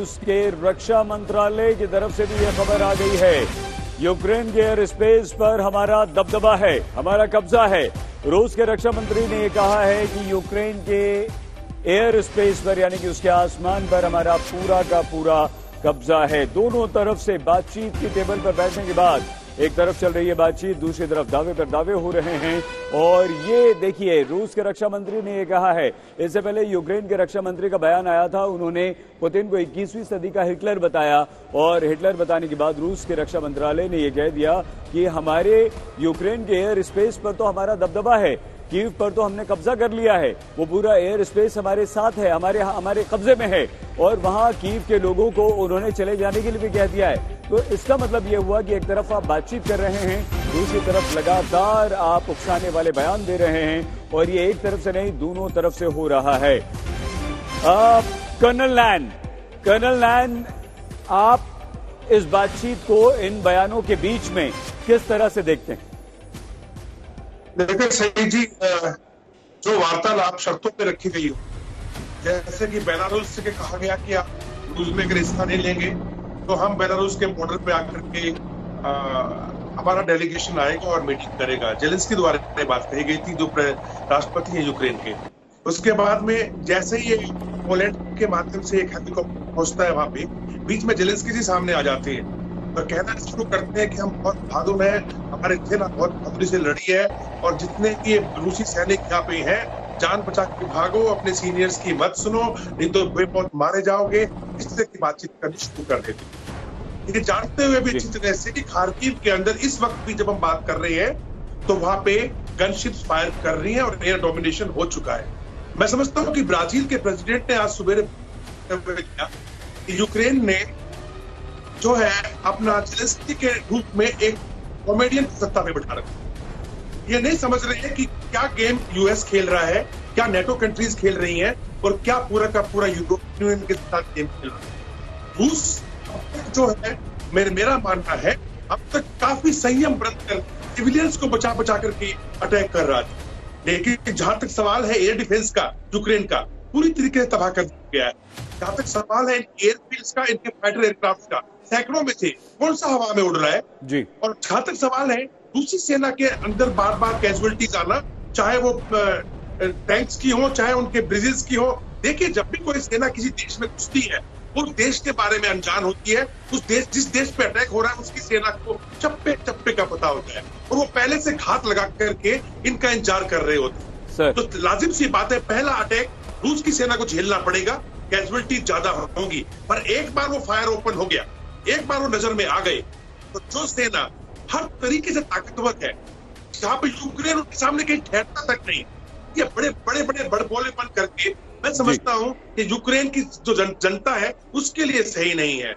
रूस के रक्षा मंत्रालय की तरफ से भी यह खबर आ गई है। यूक्रेन के एयर स्पेस पर हमारा दबदबा है, हमारा कब्जा है। रूस के रक्षा मंत्री ने यह कहा है कि यूक्रेन के एयर स्पेस पर यानी कि उसके आसमान पर हमारा पूरा का पूरा कब्जा है। दोनों तरफ से बातचीत की टेबल पर बैठने के बाद एक तरफ चल रही है बातचीत, दूसरी तरफ दावे पर दावे हो रहे हैं। और ये देखिए, रूस के रक्षा मंत्री ने यह कहा है, इससे पहले यूक्रेन के रक्षा मंत्री का बयान आया था, उन्होंने पुतिन को 21वीं सदी का हिटलर बताया। और हिटलर बताने के बाद रूस के रक्षा मंत्रालय ने यह कह दिया कि हमारे यूक्रेन के एयर स्पेस पर तो हमारा दबदबा है, कीव पर तो हमने कब्जा कर लिया है, वो पूरा एयर स्पेस हमारे साथ है, हमारे कब्जे में है। और वहां कीव के लोगों को उन्होंने चले जाने के लिए भी कह दिया है। तो इसका मतलब यह हुआ कि एक तरफ आप बातचीत कर रहे हैं, दूसरी तरफ लगातार आप उकसाने वाले बयान दे रहे हैं, और ये एक तरफ से नहीं दोनों तरफ से हो रहा है। कर्नल लैन, आप इस बातचीत को, इन बयानों के बीच में किस तरह से देखते हैं? देखिए सही जी, जो वार्तालाप शर्तों पे रखी गई हो, जैसे कि बेलारूस से कहा गया कि आप रूस में अगर हिस्सा नहीं लेंगे तो हम बेलारूस के बॉर्डर पे आकर के हमारा डेलीगेशन आएगा और मीटिंग करेगा। जेलेंस्की द्वारा बात कही गई थी, जो राष्ट्रपति है यूक्रेन के। उसके बाद में जैसे ही ये पोलैंड के माध्यम से एक हेलीकॉप्टर पहुंचता है, वहां पे बीच में जेलेंस्की जी सामने आ जाते हैं और कहना शुरू करते हैं कि हम बहुत बहादुर हैं, हमारे सेना बहुत बहादुरी से लड़ी है, और जितने भी रूसी सैनिक यहाँ पे हैं, जान बचा के भागो, अपने सीनियर्स की मत सुनो, नहीं तो वे बहुत मारे जाओगे। इस तरह की बातचीत करनी शुरू कर देती। ये जानते हुए भी अच्छी तरह से कि खार्किव के अंदर इस वक्त भी जब हम बात कर रहे हैं तो वहां पे गनशिप्स फायर कर रही हैं और एयर डोमिनेशन हो चुका है। मैं समझता हूँ कि ब्राजील के प्रेसिडेंट ने आज सुबह यूक्रेन ने जो है अपना जेलेंस्की के रूप में एक कॉमेडियन सत्ता पे बैठा रखा। ये नहीं समझ रहे हैं कि क्या गेम यूएस खेल रहा है, क्या नेटो कंट्रीज खेल रही हैं, और क्या पूरा का पूरा यूरोपियन यूनियन के साथ गेम खेल रहा है। रूस जो है, मेरा मानना है, अब तक काफी संयम बरतकर सिविलियंस को बचा करके अटैक कर रहा था, लेकिन जहां तक सवाल है एयर डिफेंस का, यूक्रेन का पूरी तरीके से तबाह कर दिया गया है। जहां तक सवाल है एयरफील्ड्स का, इनके फाइटर एयरक्राफ्ट का, सैकड़ों में थे, कौन सा हवा में उड़ रहा है जी। और जहां तक सवाल है रूसी सेना के अंदर बार बार कैजुअलिटीज आना, चाहे वो टैंक्स की हो, चाहे उनके ब्रिजेस की हो। देखिए, जब भी कोई सेना किसी देश में घुसती है, वो देश के बारे में अनजान होती है। उस देश, जिस देश पे अटैक हो रहा है, उसकी सेना को चप्पे चप्पे का पता होता है, और वो पहले से घात लगा करके इनका इंतजार कर रहे होते हैं। तो लाजिम सी बात है, पहला अटैक रूस की सेना को झेलना पड़ेगा, कैजुअलिटी ज्यादा होंगी। पर एक बार वो फायर ओपन हो गया, एक बार वो नजर में आ गए, तो जो सेना हर तरीके से ताकतवर है, जहां पे यूक्रेन उनके सामने कहीं ठहरता तक नहीं, ये बड़े बड़बोलेपन करके मैं समझता हूं कि यूक्रेन की जो जनता है उसके लिए सही नहीं है।